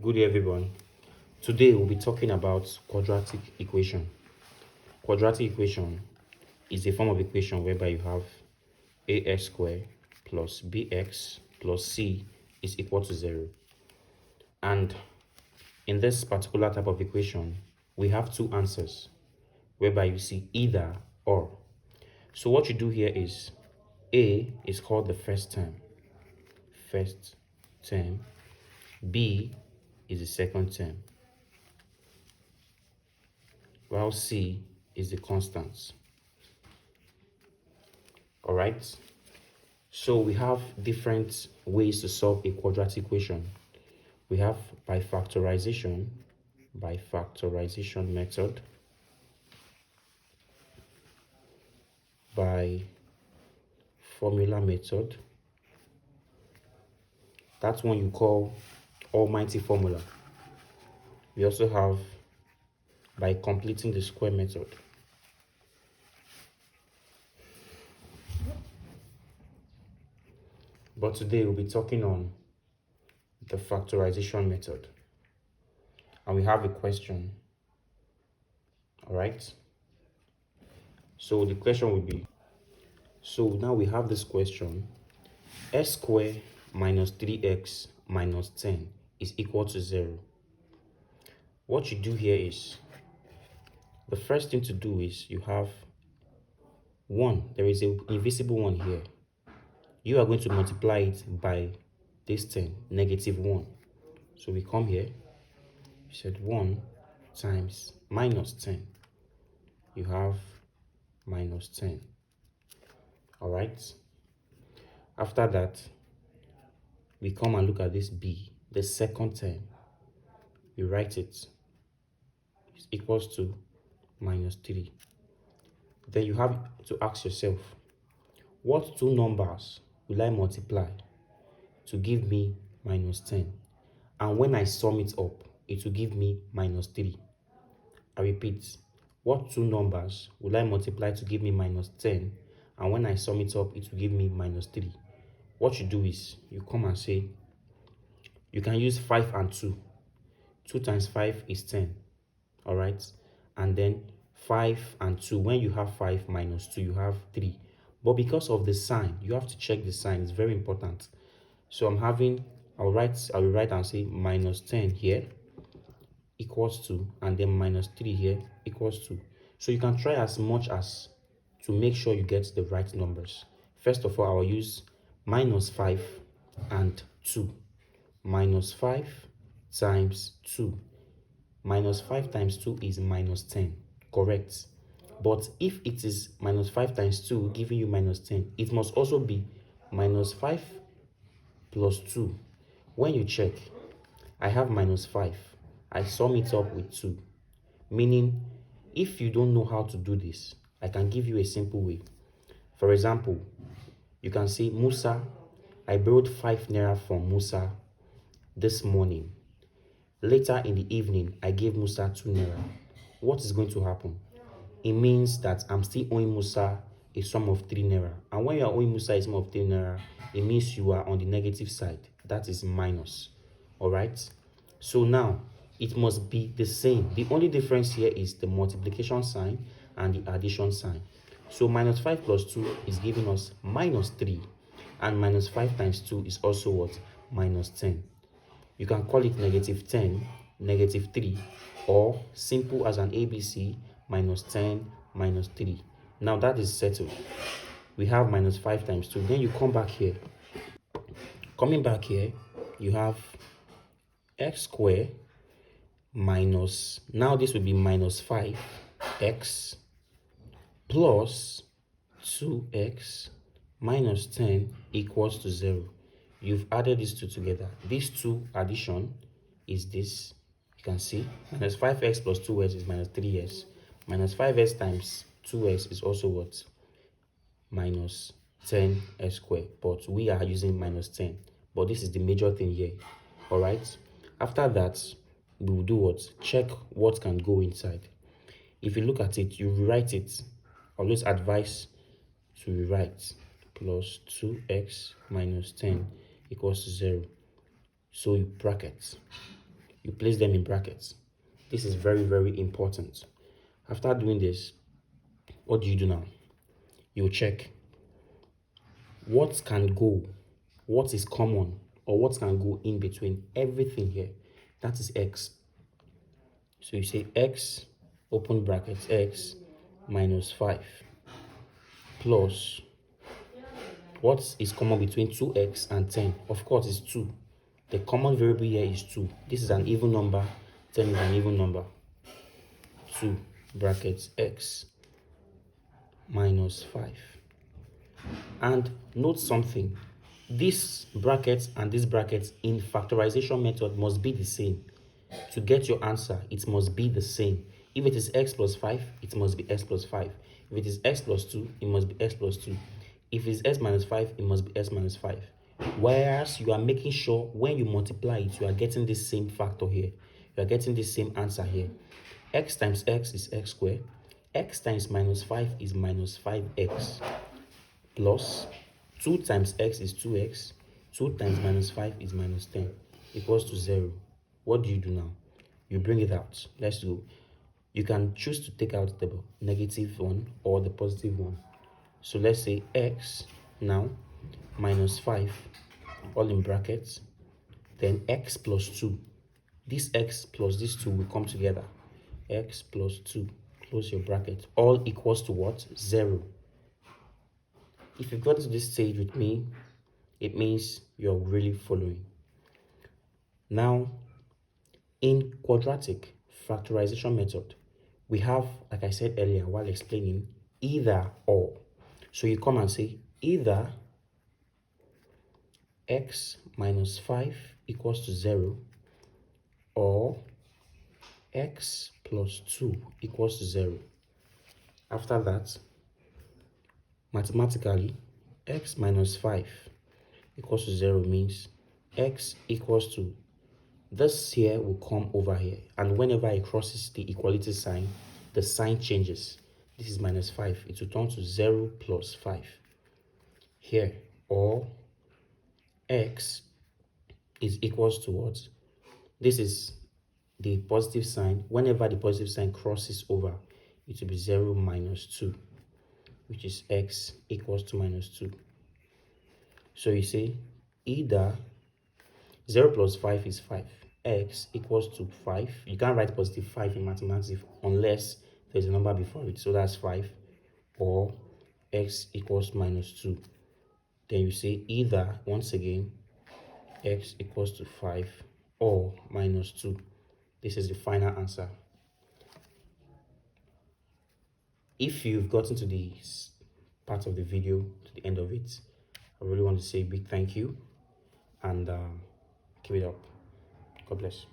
Good day, everyone. Today we'll be talking about quadratic equation. Quadratic equation is a form of equation whereby you have ax squared plus bx plus c is equal to 0. And in this particular type of equation, we have two answers whereby you see either or. So what you do here is a is called the first term, b is the second term, while c is the constants. All right, so we have different ways to solve a quadratic equation. We have by factorization method, by formula method, that's one you call almighty formula. We also have by completing the square method. But today we'll be talking on the factorization method. And we have a question. All right. So the question will be, so now we have this question, x squared minus 3x minus 10 is equal to 0. What you do here is, the first thing to do is you have 1. There is an invisible 1 here. You are going to multiply it by this 10, negative 1. So we come here, you said 1 times minus 10. You have minus 10. All right. After that, we come and look at this b, the second term. You write it. It's equals to minus 3. Then you have to ask yourself, what two numbers will I multiply to give me minus 10? And when I sum it up, it will give me minus 3. I repeat, what two numbers will I multiply to give me minus 10? And when I sum it up, it will give me minus 3. What you do is, you come and say, you can use 5 and 2. 2 times 5 is 10. All right. And then 5 and 2, when you have 5 minus 2, you have 3. But because of the sign, you have to check the sign. It's very important. So I will write and say minus 10 here equals 2, and then minus 3 here equals 2. So you can try as much as to make sure you get the right numbers. First of all, I will use minus 5 and 2. Minus 5 times 2. Minus 5 times 2 is minus 10. Correct. But if it is minus 5 times 2 giving you minus 10, it must also be minus 5 plus 2. When you check, I have minus 5. I sum it up with 2. Meaning, if you don't know how to do this, I can give you a simple way. For example, you can say, Musa, I borrowed 5 naira from Musa this morning. Later in the evening, I gave Musa 2 naira. What is going to happen? It means that I'm still owing Musa a sum of 3 naira. And when you are owing Musa a sum of 3 naira, it means you are on the negative side. That is minus. All right. So now it must be the same. The only difference here is the multiplication sign and the addition sign. So minus 5 plus 2 is giving us minus 3. And minus 5 times 2 is also what? Minus 10. You can call it negative 10, negative 3, or simple as an ABC, minus 10, minus 3. Now that is settled. We have minus 5 times 2. Then you come back here. Coming back here, you have x squared minus, now this will be minus 5x plus 2x minus 10 equals to 0. You've added these two together. These two addition is this. You can see minus 5x plus 2x is minus 3x. Minus 5x times 2x is also what? Minus 10x squared. But we are using minus 10. But this is the major thing here. All right. After that, we will do what? Check what can go inside. If you look at it, you rewrite it. Always advise to rewrite plus 2x minus 10 equals to 0. So you bracket. you place them in brackets. This is very, very important. After doing this, what do you do now? You check what can go, what is common, or what can go in between everything here. That is x. So you say x, open brackets, x minus 5 plus what is common between 2x and 10? Of course, it's 2. The common variable here is 2. This is an even number. 10 is an even number. 2 brackets x minus 5. And note something. This bracket and this bracket in factorization method must be the same. To get your answer, it must be the same. If it is x plus 5, it must be x plus 5. If it is x plus 2, it must be x plus 2. If it is x minus 5, it must be x minus 5. Whereas you are making sure when you multiply it, you are getting this same factor here. You are getting the same answer here. X times x is x squared. X times minus 5 is minus 5x. Plus 2 times x is 2x. 2 times minus 5 is minus 10. Equals to 0. What do you do now? You bring it out. Let's go. You can choose to take out the negative one or the positive one. So let's say x now minus 5, all in brackets, then x plus 2. This x plus this 2 will come together. X plus 2, close your bracket, all equals to what? 0. If you've got to this stage with me, it means you're really following. Now, in quadratic factorization method, we have, like I said earlier while explaining, either or. So you come and say either x minus 5 equals to 0 or x plus 2 equals to 0. After that, mathematically, x minus 5 equals to 0 means x equals to this here will come over here, and whenever it crosses the equality sign, the sign changes. This is minus 5. It will turn to 0 plus 5 here, or x is equals to what? This is the positive sign. Whenever the positive sign crosses over, it will be 0 minus 2, which is x equals to minus 2. So you say either 0 plus 5 is 5. X equals to 5. You can't write positive 5 in mathematics unless there's a number before it. So that's 5. Or x equals minus 2. Then you say either, once again, x equals to 5 or minus 2. This is the final answer. If you've gotten to this part of the video, to the end of it, I really want to say a big thank you and keep it up. God bless.